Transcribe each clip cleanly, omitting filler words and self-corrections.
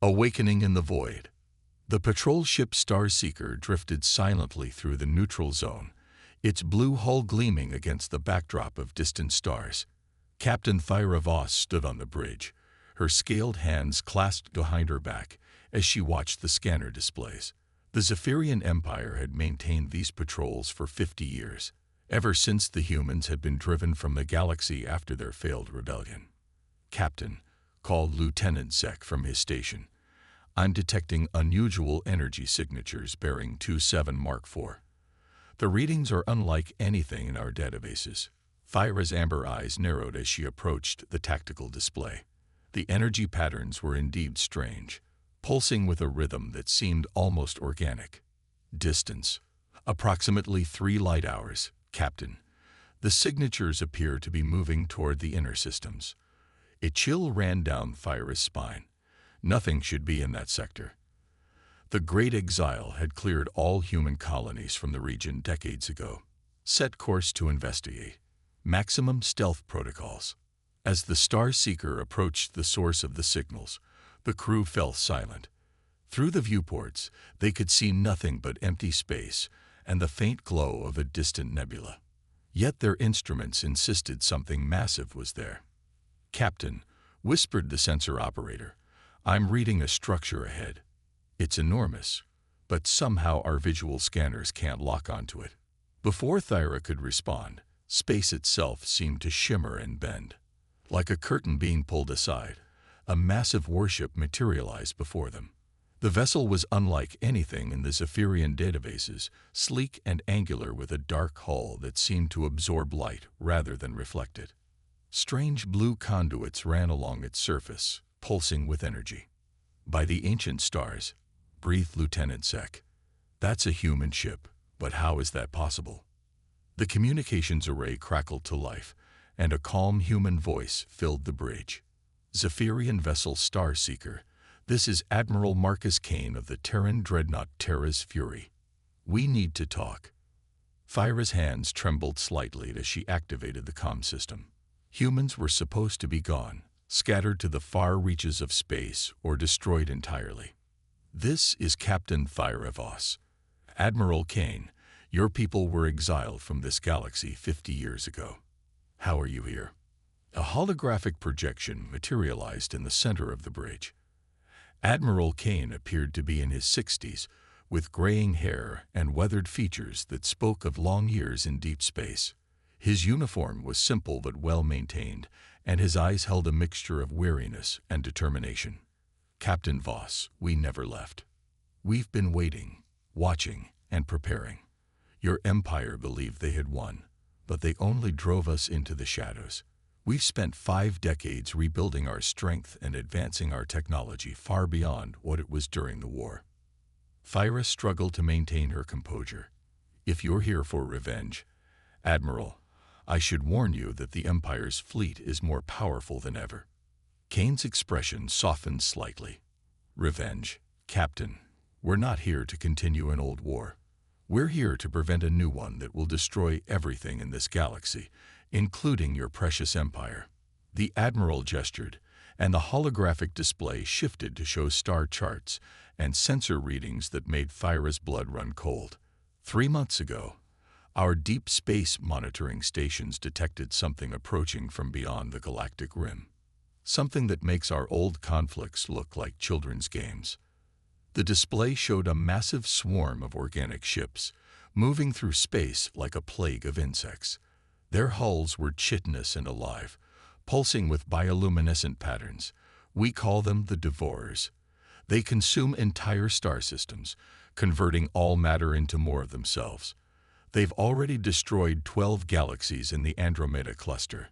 Awakening in the void. The patrol ship Starseeker drifted silently through the neutral zone, its blue hull gleaming against the backdrop of distant stars. Captain Thyra Voss stood on the bridge, her scaled hands clasped behind her back as she watched the scanner displays. The Zephyrian Empire had maintained these patrols for 50 years, ever since the humans had been driven from the galaxy after their failed rebellion. "Captain," called Lieutenant Zek from his station, "I'm detecting unusual energy signatures bearing 27 Mark IV. The readings are unlike anything in our databases." Thyra's amber eyes narrowed as she approached the tactical display. The energy patterns were indeed strange, pulsing with a rhythm that seemed almost organic. "Distance: approximately 3 light hours, Captain. The signatures appear to be moving toward the inner systems." A chill ran down Thyra's spine. Nothing should be in that sector. The Great Exile had cleared all human colonies from the region decades ago. Set course to investigate. Maximum stealth protocols. As the Starseeker approached the source of the signals, the crew fell silent. Through the viewports, they could see nothing but empty space and the faint glow of a distant nebula. Yet their instruments insisted something massive was there. "Captain," whispered the sensor operator, "I'm reading a structure ahead. It's enormous, but somehow our visual scanners can't lock onto it." Before Thyra could respond, space itself seemed to shimmer and bend. Like a curtain being pulled aside, a massive warship materialized before them. The vessel was unlike anything in the Zephyrian databases, sleek and angular with a dark hull that seemed to absorb light rather than reflect it. Strange blue conduits ran along its surface, pulsing with energy. "By the ancient stars," breathed Lieutenant Zek, "that's a human ship, but how is that possible?" The communications array crackled to life, and a calm human voice filled the bridge. "Zephyrian vessel Starseeker, this is Admiral Marcus Kane of the Terran dreadnought Terra's Fury. We need to talk." Thyra's hands trembled slightly as she activated the comm system. Humans were supposed to be gone, scattered to the far reaches of space or destroyed entirely. "This is Captain Thyra Voss. Admiral Kane, your people were exiled from this galaxy 50 years ago. How are you here?" A holographic projection materialized in the center of the bridge. Admiral Kane appeared to be in his 60s, with graying hair and weathered features that spoke of long years in deep space. His uniform was simple but well-maintained, and his eyes held a mixture of weariness and determination. "Captain Voss, we never left. We've been waiting, watching, and preparing. Your empire believed they had won, but they only drove us into the shadows. We've spent 5 decades rebuilding our strength and advancing our technology far beyond what it was during the war." Thyra struggled to maintain her composure. "If you're here for revenge, Admiral, I should warn you that the Empire's fleet is more powerful than ever." Kane's expression softened slightly. "Revenge, Captain, we're not here to continue an old war. We're here to prevent a new one that will destroy everything in this galaxy, including your precious empire." The Admiral gestured, and the holographic display shifted to show star charts and sensor readings that made Thyra's blood run cold. 3 months ago, our deep space monitoring stations detected something approaching from beyond the galactic rim. Something that makes our old conflicts look like children's games. The display showed a massive swarm of organic ships, moving through space like a plague of insects. Their hulls were chitinous and alive, pulsing with bioluminescent patterns. We call them the Devourers. They consume entire star systems, converting all matter into more of themselves. They've already destroyed 12 galaxies in the Andromeda cluster.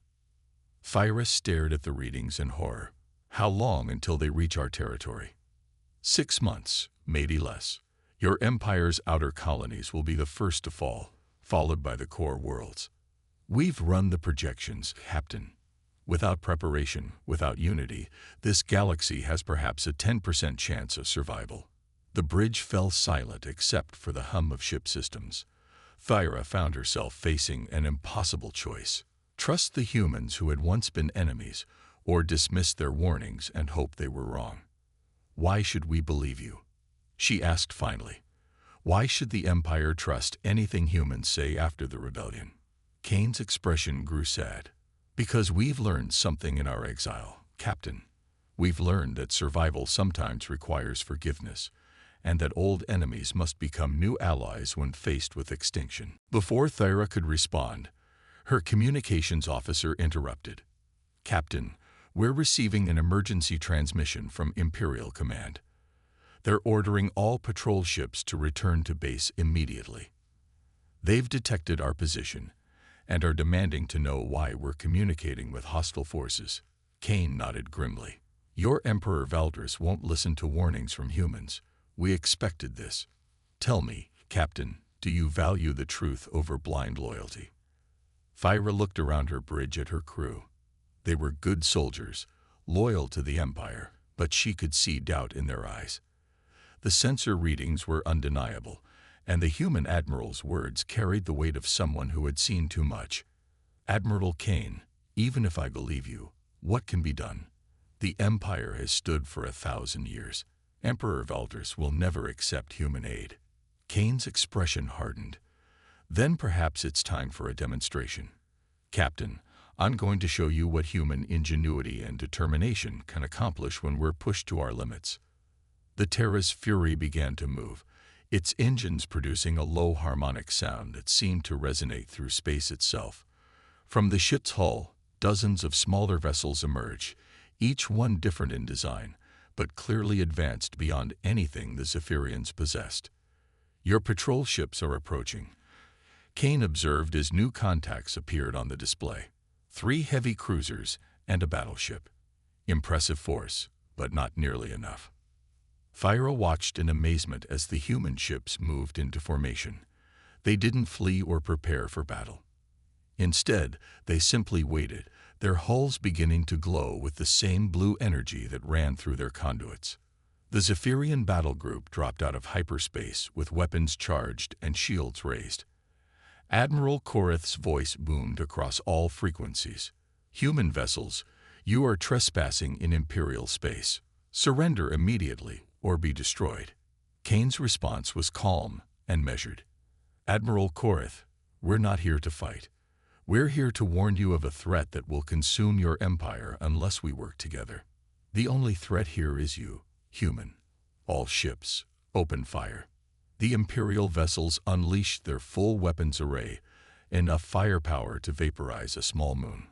Thyra stared at the readings in horror. "How long until they reach our territory?" 6 months, maybe less. Your empire's outer colonies will be the first to fall, followed by the core worlds. We've run the projections, Captain. Without preparation, without unity, this galaxy has perhaps a 10% chance of survival." The bridge fell silent except for the hum of ship systems. Thyra found herself facing an impossible choice. Trust the humans who had once been enemies, or dismiss their warnings and hope they were wrong. Why should we believe you? She asked finally. Why should the Empire trust anything humans say after the rebellion? Kane's expression grew sad. Because we've learned something in our exile, Captain. We've learned that survival sometimes requires forgiveness, and that old enemies must become new allies when faced with extinction. Before Thyra could respond, her communications officer interrupted. Captain, we're receiving an emergency transmission from Imperial Command. They're ordering all patrol ships to return to base immediately. They've detected our position and are demanding to know why we're communicating with hostile forces. Kane nodded grimly. Your Emperor Valdris won't listen to warnings from humans. We expected this. Tell me, Captain, do you value the truth over blind loyalty? Thyra looked around her bridge at her crew. They were good soldiers, loyal to the Empire, but she could see doubt in their eyes. The sensor readings were undeniable, and the human admiral's words carried the weight of someone who had seen too much. Admiral Kane, even if I believe you, what can be done? The Empire has stood for 1,000 years. Emperor Valdris will never accept human aid. Kane's expression hardened. Then perhaps it's time for a demonstration. Captain, I'm going to show you what human ingenuity and determination can accomplish when we're pushed to our limits. The Terra's Fury began to move, its engines producing a low harmonic sound that seemed to resonate through space itself. From the ship's hull, dozens of smaller vessels emerged, each one different in design, but clearly advanced beyond anything the Zephyrians possessed. Your patrol ships are approaching, Kane observed as new contacts appeared on the display. 3 heavy cruisers and a battleship. Impressive force, but not nearly enough. Thyra watched in amazement as the human ships moved into formation. They didn't flee or prepare for battle. Instead, they simply waited, their hulls beginning to glow with the same blue energy that ran through their conduits. The Zephyrian battle group dropped out of hyperspace with weapons charged and shields raised. Admiral Korith's voice boomed across all frequencies. Human vessels, you are trespassing in Imperial space. Surrender immediately or be destroyed. Kane's response was calm and measured. Admiral Korith, we're not here to fight. We're here to warn you of a threat that will consume your empire unless we work together. The only threat here is you, human. All ships, open fire. The Imperial vessels unleashed their full weapons array, enough firepower to vaporize a small moon.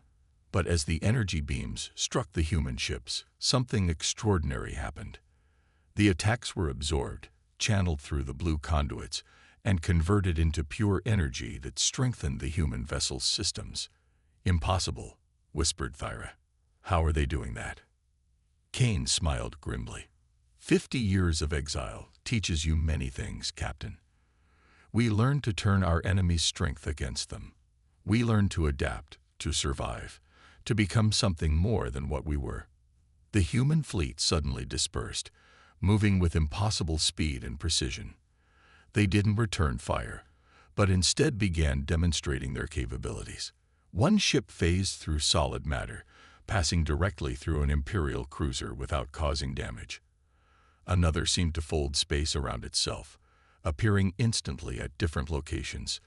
But as the energy beams struck the human ships, something extraordinary happened. The attacks were absorbed, channeled through the blue conduits, and converted into pure energy that strengthened the human vessel's systems. Impossible, whispered Thyra. How are they doing that? Kane smiled grimly. 50 years of exile teaches you many things, Captain. We learn to turn our enemy's strength against them. We learn to adapt, to survive, to become something more than what we were. The human fleet suddenly dispersed, moving with impossible speed and precision. They didn't return fire, but instead began demonstrating their capabilities. One ship phased through solid matter, passing directly through an Imperial cruiser without causing damage. Another seemed to fold space around itself, appearing instantly at different locations.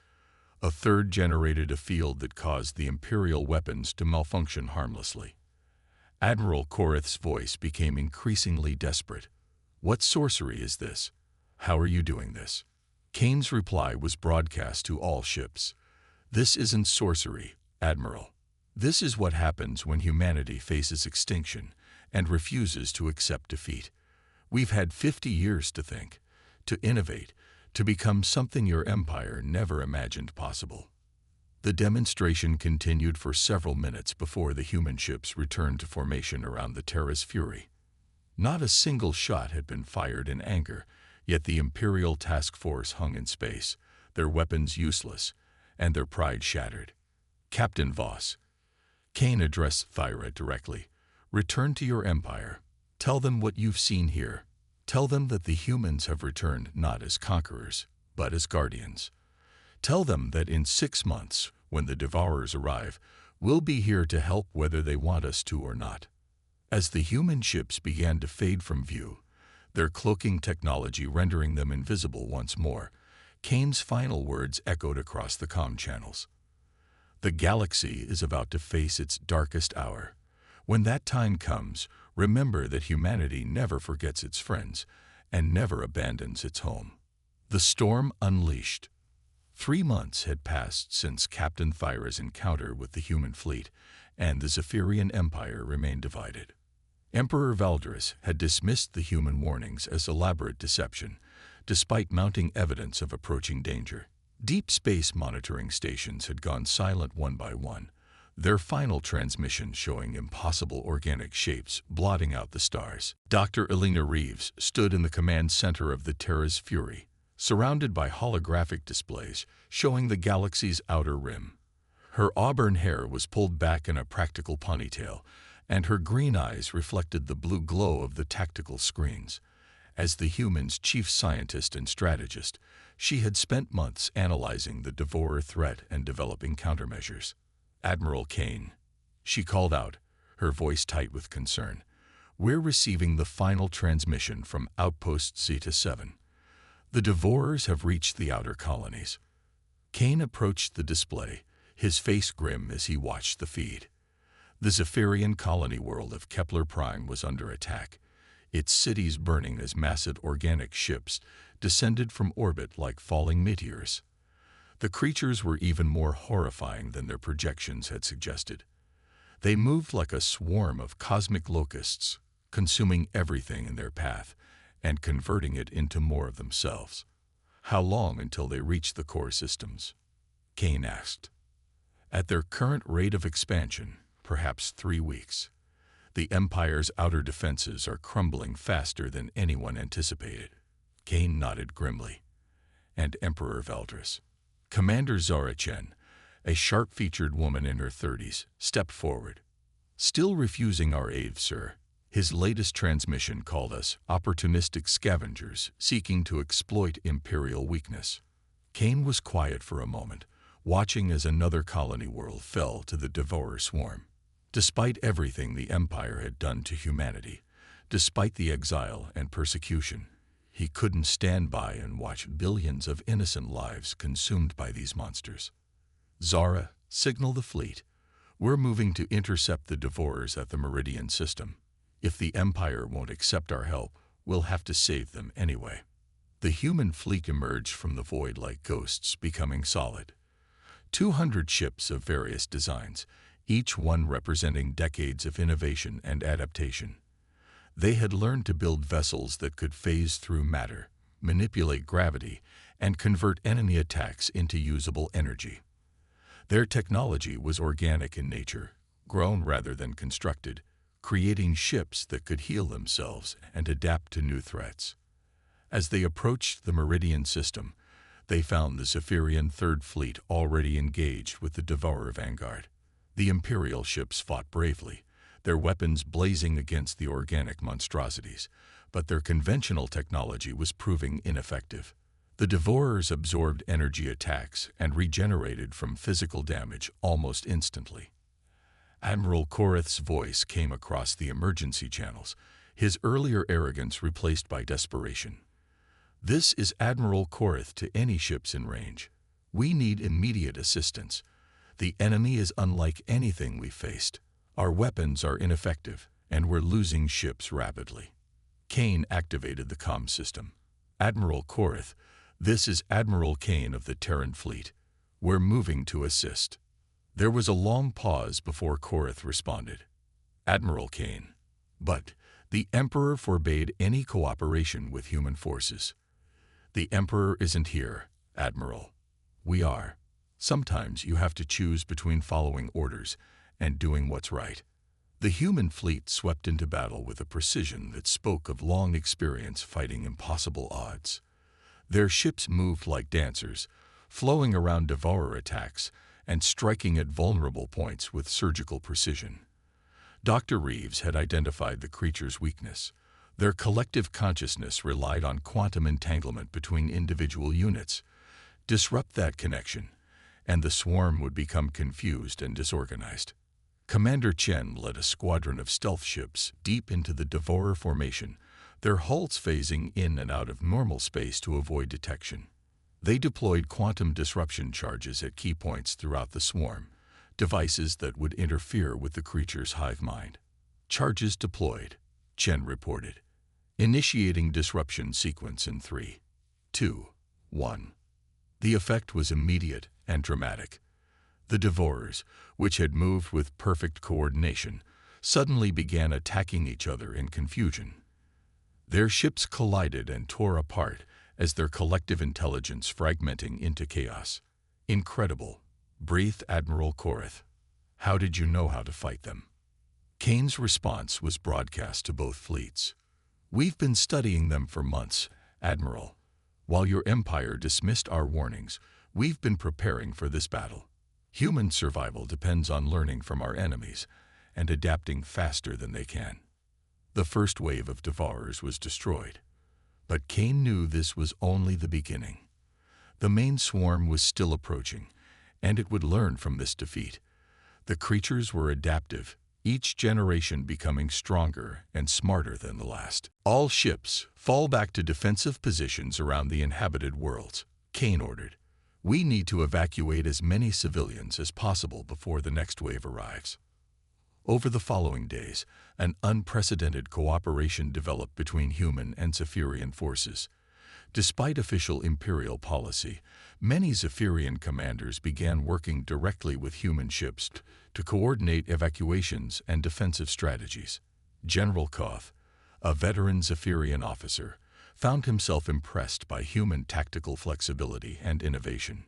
A third generated a field that caused the Imperial weapons to malfunction harmlessly. Admiral Korith's voice became increasingly desperate. What sorcery is this? How are you doing this? Kane's reply was broadcast to all ships. This isn't sorcery, Admiral. This is what happens when humanity faces extinction and refuses to accept defeat. We've had 50 years to think, to innovate, to become something your empire never imagined possible. The demonstration continued for several minutes before the human ships returned to formation around the Terra's Fury. Not a single shot had been fired in anger, yet the Imperial task force hung in space, their weapons useless, and their pride shattered. Captain Voss, Kane addressed Thyra directly. Return to your empire. Tell them what you've seen here. Tell them that the humans have returned not as conquerors, but as guardians. Tell them that in 6 months, when the Devourers arrive, we'll be here to help whether they want us to or not. As the human ships began to fade from view, their cloaking technology rendering them invisible once more. Kane's final words echoed across the comm channels. The galaxy is about to face its darkest hour. When that time comes, remember that humanity never forgets its friends and never abandons its home. The storm unleashed. 3 months had passed since Captain Thyra's encounter with the human fleet, and the Zephyrian Empire remained divided. Emperor Valdris had dismissed the human warnings as elaborate deception, despite mounting evidence of approaching danger. Deep space monitoring stations had gone silent one by one, their final transmission showing impossible organic shapes blotting out the stars. Dr. Elena Reeves stood in the command center of the Terra's Fury, surrounded by holographic displays showing the galaxy's outer rim. Her auburn hair was pulled back in a practical ponytail, and her green eyes reflected the blue glow of the tactical screens. As the humans' chief scientist and strategist, she had spent months analyzing the Devourer threat and developing countermeasures. "Admiral Kane," she called out, her voice tight with concern, "we're receiving the final transmission from Outpost Zeta 7. The Devourers have reached the outer colonies." Kane approached the display, his face grim as he watched the feed. The Zephyrian colony world of Kepler Prime was under attack, its cities burning as massive organic ships descended from orbit like falling meteors. The creatures were even more horrifying than their projections had suggested. They moved like a swarm of cosmic locusts, consuming everything in their path and converting it into more of themselves. "How long until they reach the core systems?" Kane asked. "At their current rate of expansion, perhaps 3 weeks. The Empire's outer defenses are crumbling faster than anyone anticipated." Kane nodded grimly. "And Emperor Valdris?" Commander Zara Chen, a sharp-featured woman in her 30s, stepped forward. "Still refusing our aid, sir. His latest transmission called us opportunistic scavengers seeking to exploit Imperial weakness." Kane was quiet for a moment, watching as another colony world fell to the Devourer swarm. Despite everything the Empire had done to humanity, despite the exile and persecution, he couldn't stand by and watch billions of innocent lives consumed by these monsters. "Zara, signal the fleet. We're moving to intercept the Devourers at the Meridian system. If the Empire won't accept our help, we'll have to save them anyway." The human fleet emerged from the void like ghosts, becoming solid. 200 ships of various designs, each one representing decades of innovation and adaptation. They had learned to build vessels that could phase through matter, manipulate gravity, and convert enemy attacks into usable energy. Their technology was organic in nature, grown rather than constructed, creating ships that could heal themselves and adapt to new threats. As they approached the Meridian system, they found the Zephyrian Third Fleet already engaged with the Devourer vanguard. The Imperial ships fought bravely, their weapons blazing against the organic monstrosities, but their conventional technology was proving ineffective. The Devourers absorbed energy attacks and regenerated from physical damage almost instantly. Admiral Korith's voice came across the emergency channels, his earlier arrogance replaced by desperation. "This is Admiral Korith to any ships in range. We need immediate assistance. The enemy is unlike anything we've faced. Our weapons are ineffective, and we're losing ships rapidly." Kane activated the comm system. "Admiral Korith, this is Admiral Kane of the Terran Fleet. We're moving to assist." There was a long pause before Korith responded. "Admiral Kane, but the Emperor forbade any cooperation with human forces." "The Emperor isn't here, Admiral. We are. Sometimes you have to choose between following orders and doing what's right." The human fleet swept into battle with a precision that spoke of long experience fighting impossible odds. Their ships moved like dancers, flowing around Devourer attacks and striking at vulnerable points with surgical precision. Dr. Reeves had identified the creature's weakness. Their collective consciousness relied on quantum entanglement between individual units. Disrupt that connection, and the swarm would become confused and disorganized. Commander Chen led a squadron of stealth ships deep into the Devourer formation, their hulls phasing in and out of normal space to avoid detection. They deployed quantum disruption charges at key points throughout the swarm, devices that would interfere with the creature's hive mind. Charges deployed, Chen reported. Initiating disruption sequence in 3, 2, 1. The effect was immediate and dramatic. The Devourers, which had moved with perfect coordination, suddenly began attacking each other in confusion. Their ships collided and tore apart as their collective intelligence fragmenting into chaos. Incredible, breathed Admiral Korath. How did you know how to fight them? Kane's response was broadcast to both fleets. We've been studying them for months, Admiral. While your empire dismissed our warnings, we've been preparing for this battle. Human survival depends on learning from our enemies and adapting faster than they can. The first wave of Devourers was destroyed, but Kane knew this was only the beginning. The main swarm was still approaching, and it would learn from this defeat. The creatures were adaptive, each generation becoming stronger and smarter than the last. All ships, fall back to defensive positions around the inhabited worlds, Kane ordered. We need to evacuate as many civilians as possible before the next wave arrives. Over the following days, an unprecedented cooperation developed between human and Zephyrian forces. Despite official Imperial policy, many Zephyrian commanders began working directly with human ships to coordinate evacuations and defensive strategies. General Koth, a veteran Zephyrian officer, found himself impressed by human tactical flexibility and innovation.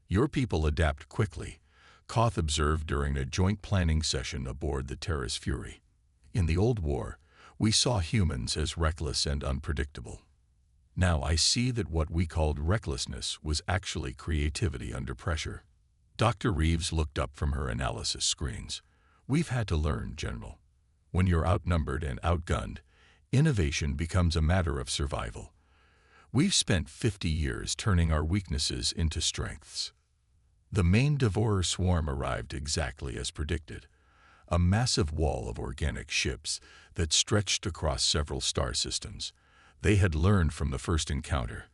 Your people adapt quickly, Koth observed during a joint planning session aboard the Terra's Fury. In the old war, we saw humans as reckless and unpredictable. Now I see that what we called recklessness was actually creativity under pressure. Dr. Reeves looked up from her analysis screens. We've had to learn, General. When you're outnumbered and outgunned, innovation becomes a matter of survival. We've spent 50 years turning our weaknesses into strengths. The main Devourer swarm arrived exactly as predicted, a massive wall of organic ships that stretched across several star systems. They had learned from the first encounter,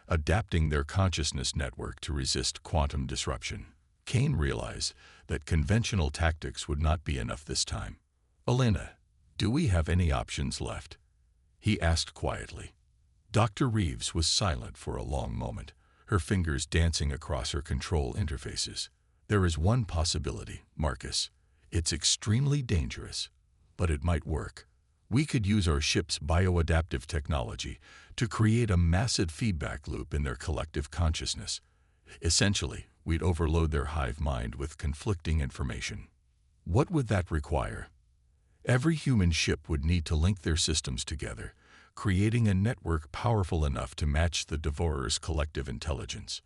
adapting their consciousness network to resist quantum disruption. Kane realized that conventional tactics would not be enough this time. Elena, do we have any options left? He asked quietly. Dr. Reeves was silent for a long moment, her fingers dancing across her control interfaces. There is one possibility, Marcus. It's extremely dangerous, but it might work. We could use our ship's bioadaptive technology to create a massive feedback loop in their collective consciousness. Essentially, we'd overload their hive mind with conflicting information. What would that require? Every human ship would need to link their systems together, creating a network powerful enough to match the Devourer's collective intelligence.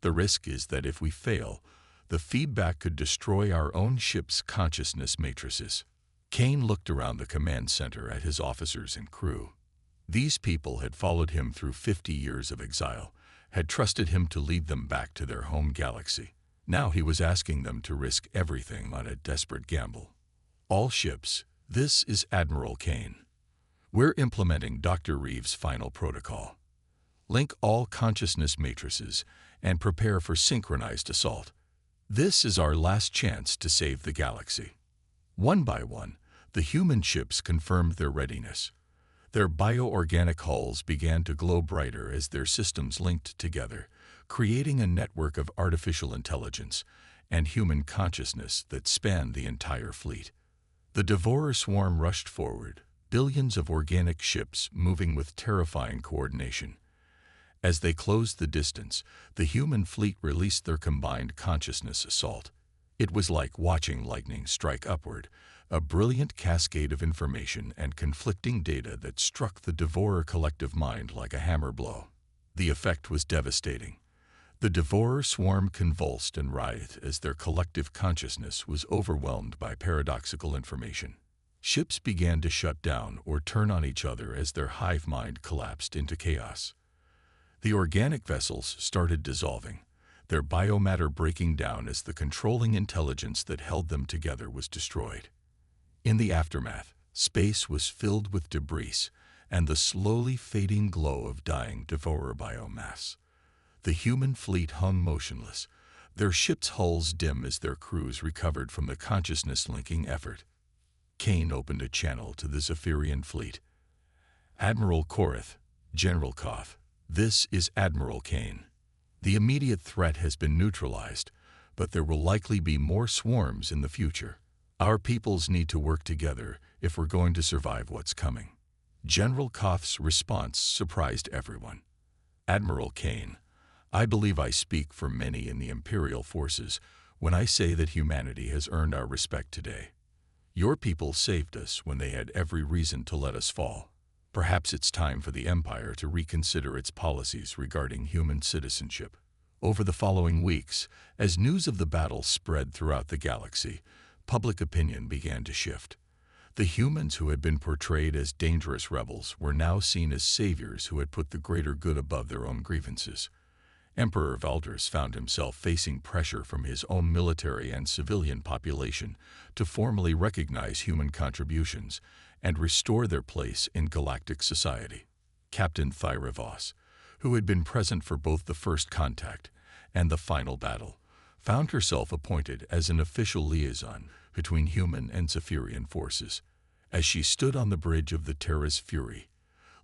The risk is that if we fail, the feedback could destroy our own ship's consciousness matrices. Kane looked around the command center at his officers and crew. These people had followed him through 50 years of exile, had trusted him to lead them back to their home galaxy. Now he was asking them to risk everything on a desperate gamble. All ships, this is Admiral Kane. We're implementing Dr. Reeves' final protocol. Link all consciousness matrices and prepare for synchronized assault. This is our last chance to save the galaxy. One by one, the human ships confirmed their readiness. Their bioorganic hulls began to glow brighter as their systems linked together, creating a network of artificial intelligence and human consciousness that spanned the entire fleet. The Devourer swarm rushed forward, billions of organic ships moving with terrifying coordination. As they closed the distance, the human fleet released their combined consciousness assault. It was like watching lightning strike upward, a brilliant cascade of information and conflicting data that struck the Devourer collective mind like a hammer blow. The effect was devastating. The Devourer swarm convulsed and writhed as their collective consciousness was overwhelmed by paradoxical information. Ships began to shut down or turn on each other as their hive mind collapsed into chaos. The organic vessels started dissolving, their biomatter breaking down as the controlling intelligence that held them together was destroyed. In the aftermath, space was filled with debris, and the slowly fading glow of dying devourer biomass. The human fleet hung motionless, their ships' hulls dim as their crews recovered from the consciousness-linking effort. Kane opened a channel to the Zephyrian fleet. "Admiral Korath, General Koth, this is Admiral Kane. The immediate threat has been neutralized, but there will likely be more swarms in the future. Our peoples need to work together if we're going to survive what's coming." General Koth's response surprised everyone. "Admiral Kane, I believe I speak for many in the Imperial forces when I say that humanity has earned our respect today. Your people saved us when they had every reason to let us fall. Perhaps it's time for the Empire to reconsider its policies regarding human citizenship." Over the following weeks, as news of the battle spread throughout the galaxy, public opinion began to shift. The humans who had been portrayed as dangerous rebels were now seen as saviors who had put the greater good above their own grievances. Emperor Valdris found himself facing pressure from his own military and civilian population to formally recognize human contributions and restore their place in galactic society. Captain Thyrivos, who had been present for both the first contact and the final battle, found herself appointed as an official liaison between human and Zephyrian forces. As she stood on the bridge of the Terra's Fury,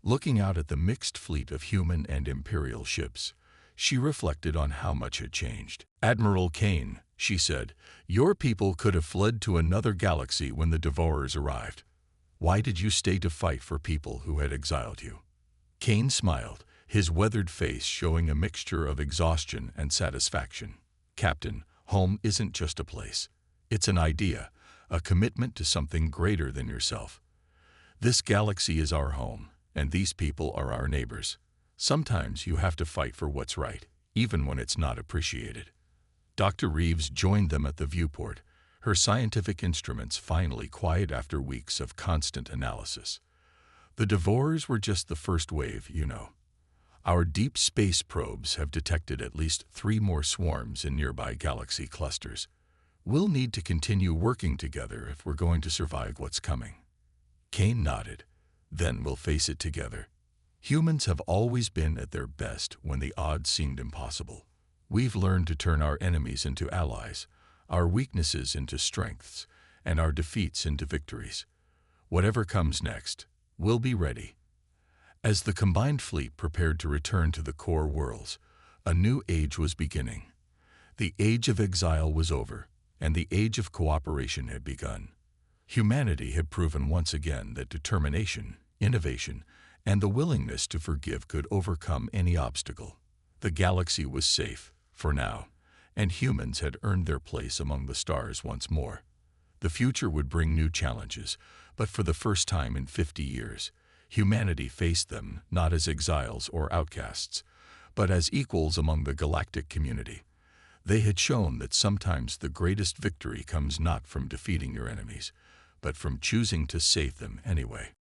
looking out at the mixed fleet of human and Imperial ships, she reflected on how much had changed. "Admiral Kane," she said, "your people could have fled to another galaxy when the Devourers arrived. Why did you stay to fight for people who had exiled you?" Kane smiled, his weathered face showing a mixture of exhaustion and satisfaction. "Captain, home isn't just a place. It's an idea, a commitment to something greater than yourself. This galaxy is our home, and these people are our neighbors. Sometimes you have to fight for what's right, even when it's not appreciated." Dr. Reeves joined them at the viewport, her scientific instruments finally quiet after weeks of constant analysis. "The Devourers were just the first wave, you know. Our deep space probes have detected at least 3 more swarms in nearby galaxy clusters. We'll need to continue working together if we're going to survive what's coming." Kane nodded. "Then we'll face it together. Humans have always been at their best when the odds seemed impossible. We've learned to turn our enemies into allies, our weaknesses into strengths, and our defeats into victories. Whatever comes next, we'll be ready." As the combined fleet prepared to return to the core worlds, a new age was beginning. The age of exile was over, and the age of cooperation had begun. Humanity had proven once again that determination, innovation, and the willingness to forgive could overcome any obstacle. The galaxy was safe, for now, and humans had earned their place among the stars once more. The future would bring new challenges, but for the first time in 50 years, humanity faced them not as exiles or outcasts, but as equals among the galactic community. They had shown that sometimes the greatest victory comes not from defeating your enemies, but from choosing to save them anyway.